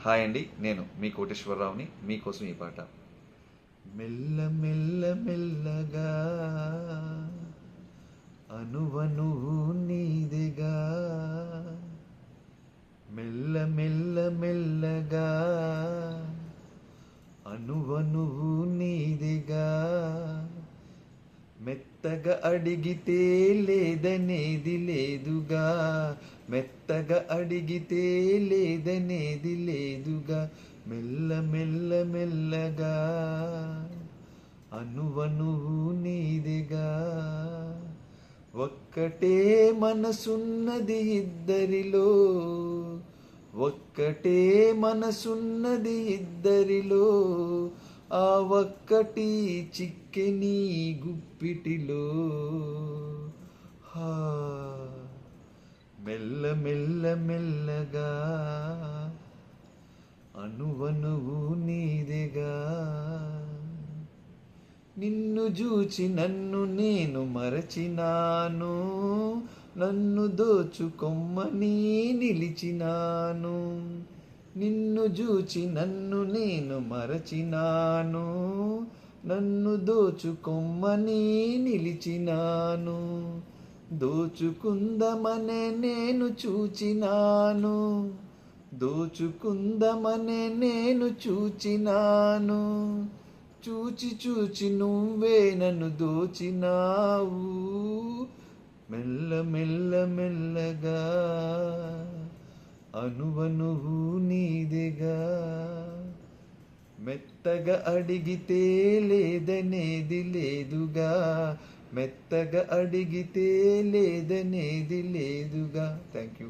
Hi అండి, నేను మీ కోటేశ్వరరావుని. మీకోసం ఈ పాట. మెల్ల మెల్ల మెల్లగా అనువనువు నీదిగా, మెల్ల మెల్ల మెల్లగా అనువనువు నీదిగా, మెత్తగా అడిగితే లేదనేది లేదుగా, మెత్తగా అడిగితే లేదనేది లేదుగా, మెల్ల మెల్ల మెల్లగా అనువనువు నీదిగా. ఒక్కటే మనసున్నది ఇద్దరిలో, ఒక్కటే మనసున్నది ఇద్దరిలో, ఆ ఒక్కటి చిక్కెని గుప్పిటిలో. హా మెల్ల మెల్ల మెల్లగా అనువనువు నీదిగా. నిన్ను చూచి నన్ను నేను మరచినాను, నన్ను దోచుకొమ్మని నిలిచినాను. నిన్ను చూచి నన్ను నేను మరచినాను, నన్ను దోచుకొమ్మని నిలిచినాను. దోచుకుందమనే నేను చూచినాను, దోచుకుందమనే నేను చూచినాను. చూచి చూచి నువ్వే నన్ను దోచినావు. మెల్ల మెల్ల మెల్లగా అనువనువు నీదిగా, మెత్తగా అడిగితే లేదనేది లేదుగా, మెత్తగా అడిగితే లేదనేది లేదుగా. Thank you.